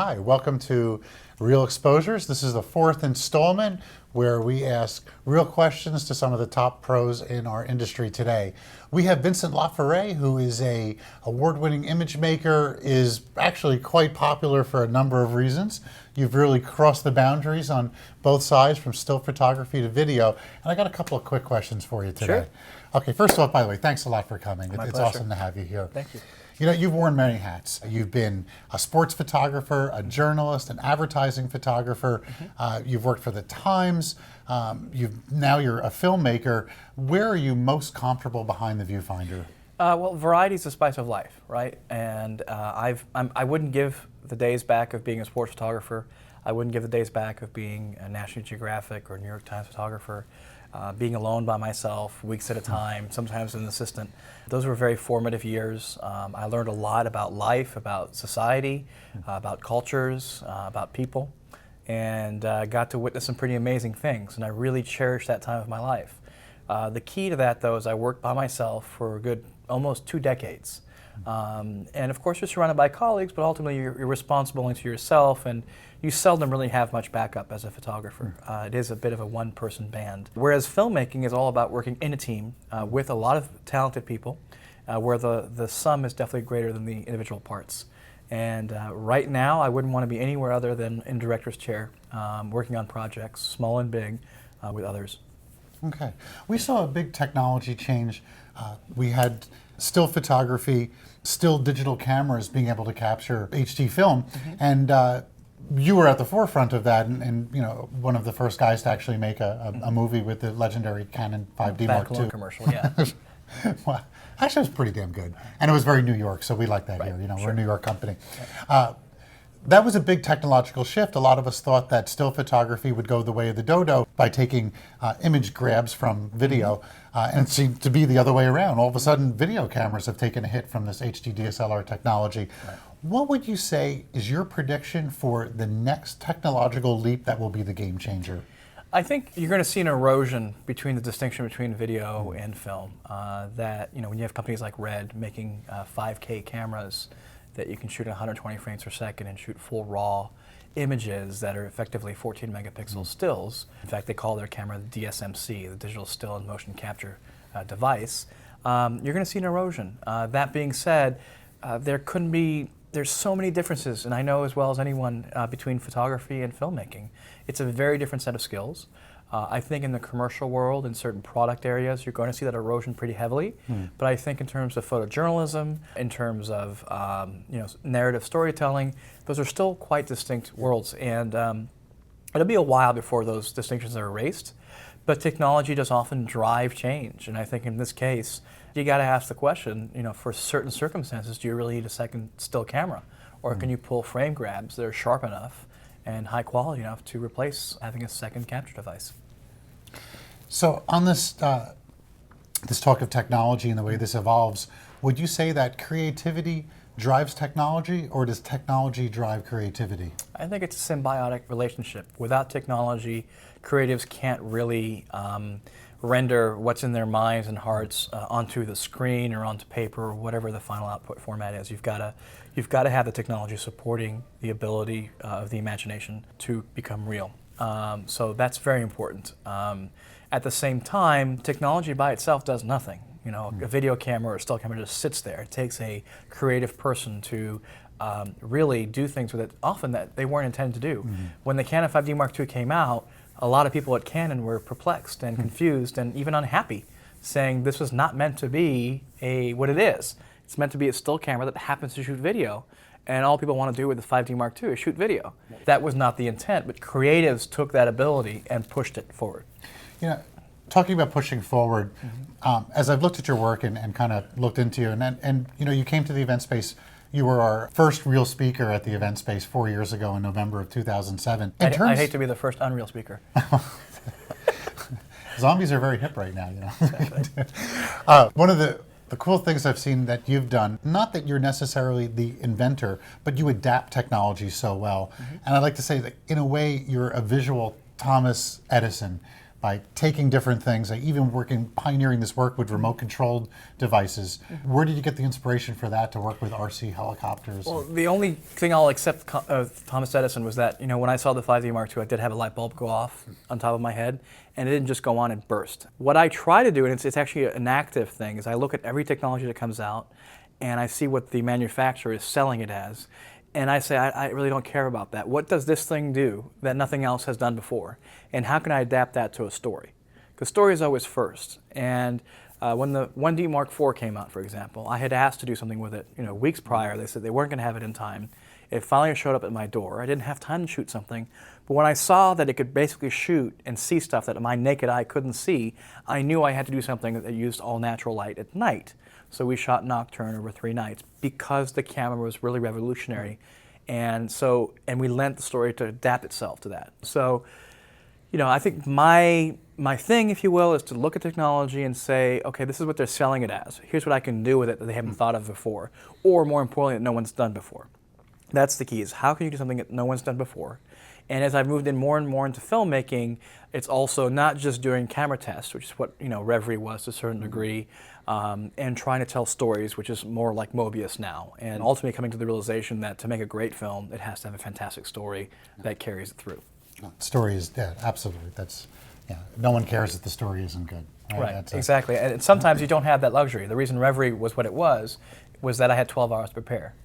Hi, welcome to Real Exposures. This is the fourth installment where we ask real questions to some of the top pros in our industry today. We have Vincent Laforet, who is an award-winning image maker, is actually quite popular for a number of reasons. You've really crossed the boundaries on both sides, from still photography to video. And I got a couple of quick questions for you today. Sure. Okay, first off, by the way, thanks a lot for coming. My It's pleasure. awesome to have you here. Thank you. You know, you've worn many hats. You've been a sports photographer, a journalist, an advertising photographer. You've worked for the Times. Now you're a filmmaker. Where are you most comfortable behind the viewfinder? Well, variety is the spice of life, right? And I wouldn't give the days back of being a sports photographer. I wouldn't give the days back of being a National Geographic or New York Times photographer. Being alone by myself, weeks at a time, sometimes an assistant. Those were very formative years. I learned a lot about life, about society, about cultures, about people, and got to witness some pretty amazing things, and I really cherished that time of my life. The key to that, though, is I worked by myself for a good almost 2 decades. And of course you're surrounded by colleagues, but ultimately you're responsible only to yourself, and you seldom really have much backup as a photographer. It is a bit of a one-person band. Whereas filmmaking is all about working in a team with a lot of talented people, where the sum is definitely greater than the individual parts. And right now I wouldn't want to be anywhere other than in director's chair, working on projects, small and big, with others. Okay. We saw a big technology change. We had still photography, still digital cameras being able to capture HD film, and you were at the forefront of that, and you know, one of the first guys to actually make a movie with the legendary Canon 5D Mark II commercial, yeah. Well, actually, it was pretty damn good, and it was very New York, so we like that Right, here. You know, sure. we're a New York company. That was a big technological shift. A lot of us thought that still photography would go the way of the dodo by taking image grabs from video, and it seemed to be the other way around. All of a sudden, video cameras have taken a hit from this HD DSLR technology. Right. What would you say is your prediction for the next technological leap that will be the game changer? I think you're going to see an erosion between the distinction between video and film. That, you know, when you have companies like Red making 5K cameras that you can shoot at 120 frames per second and shoot full raw images that are effectively 14 megapixel stills. In fact, they call their camera the DSMC, the Digital Still and Motion Capture device. You're going to see an erosion. That being said, there's so many differences, and I know as well as anyone, between photography and filmmaking. It's a very different set of skills. I think in the commercial world, in certain product areas, you're going to see that erosion pretty heavily. But I think in terms of photojournalism, in terms of you know, narrative storytelling, those are still quite distinct worlds, and it'll be a while before those distinctions are erased. But technology does often drive change, and I think in this case, you got to ask the question, you know, for certain circumstances, do you really need a second still camera? Or can you pull frame grabs that are sharp enough and high quality enough to replace having a second capture device? So on this, this talk of technology and the way this evolves, would you say that creativity drives technology, or does technology drive creativity? I think it's a symbiotic relationship. Without technology, creatives can't really render what's in their minds and hearts onto the screen or onto paper or whatever the final output format is. You've got to have the technology supporting the ability of the imagination to become real. So that's very important. At the same time, technology by itself does nothing. You know, a video camera or a still camera just sits there. It takes a creative person to really do things with it, often that they weren't intended to do. When the Canon 5D Mark II came out, a lot of people at Canon were perplexed and confused and even unhappy, saying this was not meant to be what it is. It's meant to be a still camera that happens to shoot video, and all people want to do with the 5D Mark II is shoot video. That was not the intent, but creatives took that ability and pushed it forward. You know, talking about pushing forward, as I've looked at your work and kind of looked into you, and you know, you came to the event space. You were our first real speaker at the event space 4 years ago in November of 2007. I hate to be the first unreal speaker. Zombies are very hip right now, you know. One of the cool things I've seen that you've done, not that you're necessarily the inventor, but you adapt technology so well. And I'd like to say that in a way, you're a visual Thomas Edison, by taking different things, like even pioneering this work with remote controlled devices. Where did you get the inspiration for that to work with RC helicopters? Well, the only thing I'll accept Thomas Edison was that, when I saw the 5D Mark II, I did have a light bulb go off on top of my head, and it didn't just go on and burst. What I try to do, and it's actually an active thing, is I look at every technology that comes out, and I see what the manufacturer is selling it as. And I say, I really don't care about that. What does this thing do that nothing else has done before? And how can I adapt that to a story? Because story is always first. And when the 1D Mark IV came out, for example, I had asked to do something with it weeks prior. They said they weren't going to have it in time. It finally showed up at my door. I didn't have time to shoot something. But when I saw that it could basically shoot and see stuff that my naked eye couldn't see, I knew I had to do something that used all natural light at night. So we shot Nocturne over 3 nights because the camera was really revolutionary. And we lent the story to adapt itself to that. So, I think my thing, if you will, is to look at technology and say, okay, this is what they're selling it as. Here's what I can do with it that they haven't thought of before. Or more importantly, that no one's done before. That's the key, is how can you do something that no one's done before? And as I've moved in more and more into filmmaking, it's also not just doing camera tests, which is what Reverie was to a certain degree, and trying to tell stories, which is more like Mobius now. And ultimately coming to the realization that to make a great film, it has to have a fantastic story that carries it through. Story is dead, absolutely. No one cares if the story isn't good. Right, exactly. And sometimes you don't have that luxury. The reason Reverie was what it was that I had 12 hours to prepare.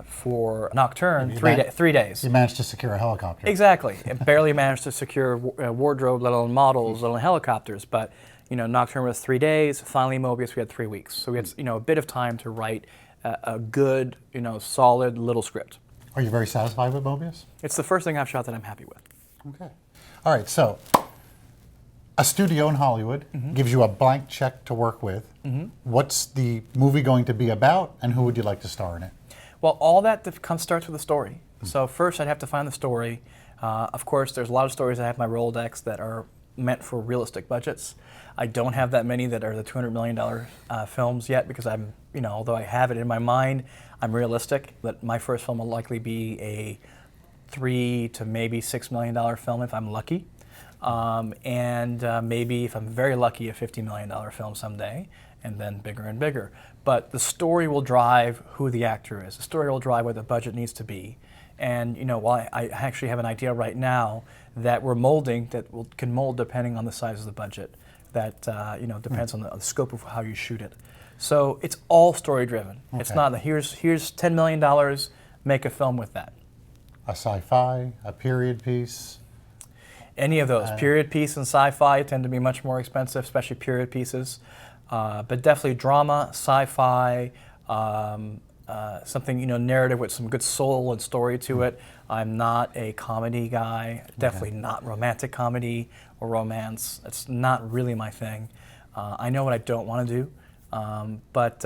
For Nocturne, 3 days. You managed to secure a helicopter. Exactly. It barely managed to secure wardrobe, let alone models, let alone helicopters. But Nocturne was 3 days. Finally, Mobius, we had 3 weeks. So we had a bit of time to write a good, solid little script. Are you very satisfied with Mobius? It's the first thing I've shot that I'm happy with. Okay. All right. So a studio in Hollywood gives you a blank check to work with. What's the movie going to be about, and who would you like to star in it? Well, all that starts with a story. So first I'd have to find the story. Of course, there's a lot of stories I have in my Rolodex that are meant for realistic budgets. I don't have that many that are the $200 million films yet because I'm, although I have it in my mind, I'm realistic that my first film will likely be a $3 to maybe $6 million film if I'm lucky. And maybe if I'm very lucky, a $50 million film someday, and then bigger and bigger. But the story will drive who the actor is. The story will drive where the budget needs to be. And while I actually have an idea right now that we're molding, that can mold depending on the size of the budget. That depends on the scope of how you shoot it. So it's all story driven. Okay. It's not here's $10 million, make a film with that. A sci-fi, a period piece. Any of those. Period piece and sci-fi tend to be much more expensive, especially period pieces. But definitely drama, sci-fi, something narrative with some good soul and story to it. I'm not a comedy guy. Definitely not romantic comedy or romance. It's not really my thing. I know what I don't want to do. But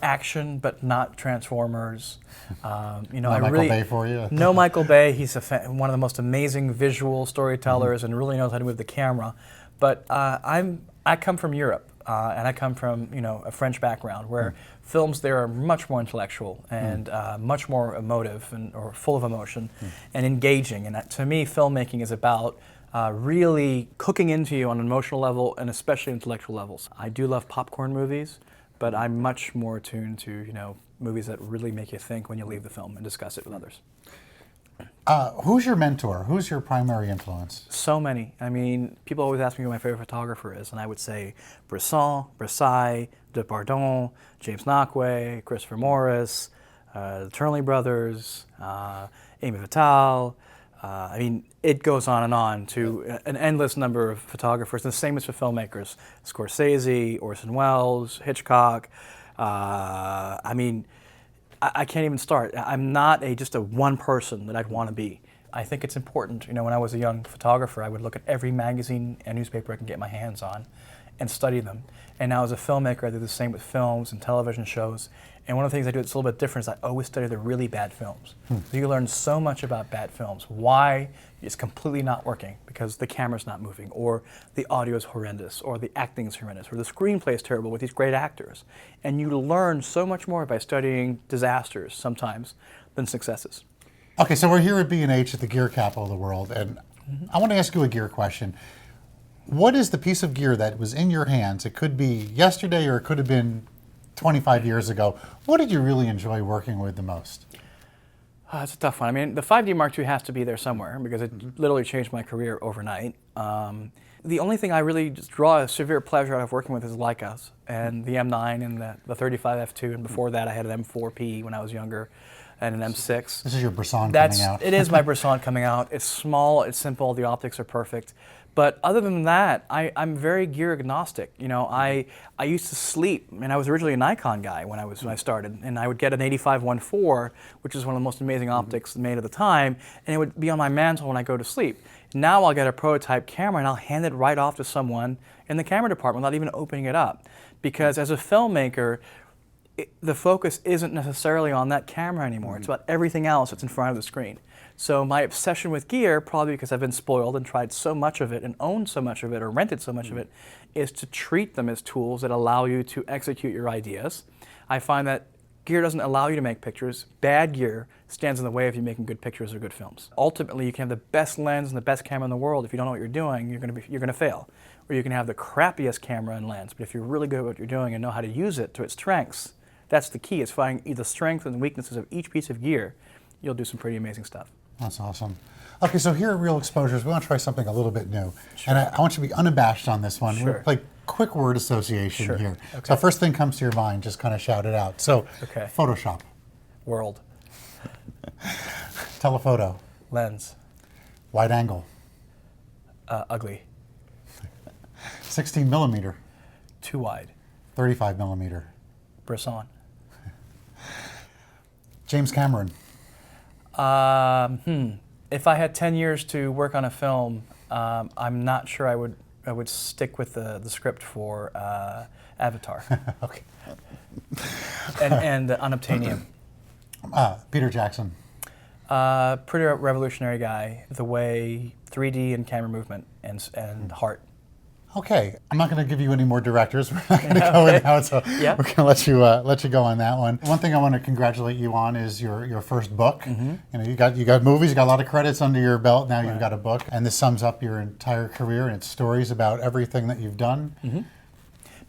action, but not Transformers. No Michael Bay for you? No Michael Bay. He's one of the most amazing visual storytellers and really knows how to move the camera. But I come from Europe. And I come from a French background where films there are much more intellectual and much more emotive or full of emotion and engaging. And to me, filmmaking is about really cooking into you on an emotional level and especially intellectual levels. I do love popcorn movies, but I'm much more attuned to movies that really make you think when you leave the film and discuss it with others. Who's your mentor? Who's your primary influence? So many. I mean, people always ask me who my favorite photographer is, and I would say Bresson, Versailles, Depardieu, James Knockway, Christopher Morris, the Turnley brothers, Amy Vitale. I mean, it goes on to an endless number of photographers, and the same is for filmmakers. Scorsese, Orson Welles, Hitchcock. I mean, I can't even start. I'm not just a one person that I'd want to be. I think it's important. When I was a young photographer, I would look at every magazine and newspaper I can get my hands on and study them. And now as a filmmaker, I do the same with films and television shows. And one of the things I do that's a little bit different is I always study the really bad films. So you learn so much about bad films. Why it's completely not working because the camera's not moving, or the audio is horrendous, or the acting is horrendous, or the screenplay is terrible with these great actors. And you learn so much more by studying disasters sometimes than successes. Okay, so we're here at B&H at the gear capital of the world, and I want to ask you a gear question. What is the piece of gear that was in your hands? It could be yesterday or it could have been 25 years ago. What did you really enjoy working with the most? It's a tough one. I mean, the 5D Mark II has to be there somewhere because it literally changed my career overnight. The only thing I really just draw a severe pleasure out of working with is Leicas and the M9 and the 35 f2, and before that I had an M4P when I was younger and an M6. This is your Bresson coming out. It is my Bresson coming out. It's small, it's simple, the optics are perfect. But other than that, I'm very gear agnostic. You know, I used to sleep, and I was originally a Nikon guy when I started, and I would get an 85-1.4, which is one of the most amazing optics made at the time, and it would be on my mantle when I go to sleep. Now I'll get a prototype camera and I'll hand it right off to someone in the camera department without even opening it up. Because as a filmmaker, the focus isn't necessarily on that camera anymore. It's about everything else that's in front of the screen. So my obsession with gear, probably because I've been spoiled and tried so much of it and owned so much of it or rented so much of it, is to treat them as tools that allow you to execute your ideas. I find that gear doesn't allow you to make pictures. Bad gear stands in the way of you making good pictures or good films. Ultimately, you can have the best lens and the best camera in the world. If you don't know what you're doing, you're going to fail. Or you can have the crappiest camera and lens, but if you're really good at what you're doing and know how to use it to its strengths, that's the key, is finding the strengths and weaknesses of each piece of gear. You'll do some pretty amazing stuff. That's awesome. Okay, so here at Real Exposures, we want to try something a little bit new. Sure. And I want you to be unabashed on this one. Sure. We're like quick word association Sure. here. Okay. So first thing comes to your mind, just kind of shout it out. So, okay. Photoshop. World. Telephoto. Lens. Wide angle. Ugly. 16 millimeter. Too wide. 35 millimeter. Bresson. James Cameron. If I had 10 years to work on a film, I'm not sure I would stick with the script for Avatar. Okay. and Unobtainium. Peter Jackson. Pretty revolutionary guy. The way 3D and camera movement and heart. Okay, I'm not going to give you any more directors. We're not going to go in now, so Yeah. we're going to let you go on that one. One thing I want to congratulate you on is your first book. Mm-hmm. You know, you got movies, you got a lot of credits under your belt. Now you've got a book, and this sums up your entire career, and it's stories about everything that you've done. Mm-hmm.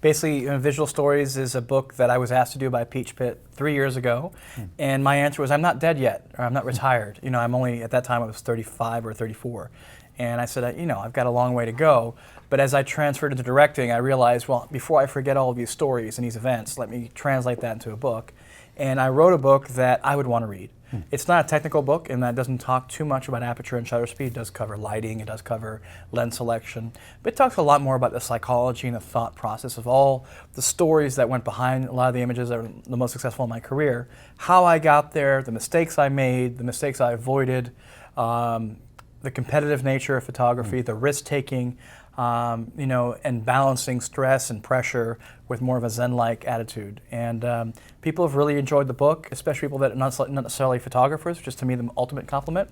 Basically, Visual Stories is a book that I was asked to do by Peach Pit 3 years ago, and my answer was, I'm not dead yet, or I'm not retired. You know, I'm only, at that time I was 35 or 34. And I said, you know, I've got a long way to go. But as I transferred into directing, I realized, well, before I forget all of these stories and these events, let me translate that into a book. And I wrote a book that I would want to read. It's not a technical book, and that doesn't talk too much about aperture and shutter speed. It does cover lighting, it does cover lens selection, but it talks a lot more about the psychology and the thought process of all the stories that went behind a lot of the images that are the most successful in my career, how I got there, the mistakes I made, the mistakes I avoided, the competitive nature of photography, the risk-taking, you know, and balancing stress and pressure with more of a Zen-like attitude. And people have really enjoyed the book, especially people that are not necessarily photographers, which is to me the ultimate compliment.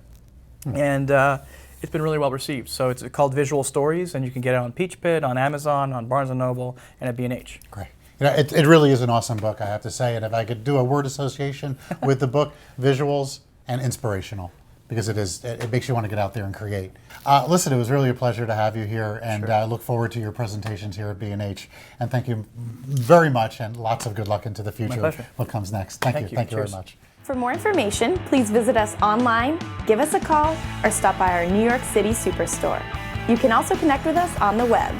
And it's been really well received. So it's called Visual Stories, and you can get it on Peach Pit, on Amazon, on Barnes & Noble, and at B&H. Great. You know, it really is an awesome book, I have to say. And if I could do a word association with the book, visuals and inspirational. Because it makes you want to get out there and create. Listen, it was really a pleasure to have you here, and I look forward to your presentations here at B&H. And thank you very much, and lots of good luck into the future. My pleasure. What comes next. Thank you. Thank you very much. For more information, please visit us online, give us a call, or stop by our New York City Superstore. You can also connect with us on the web.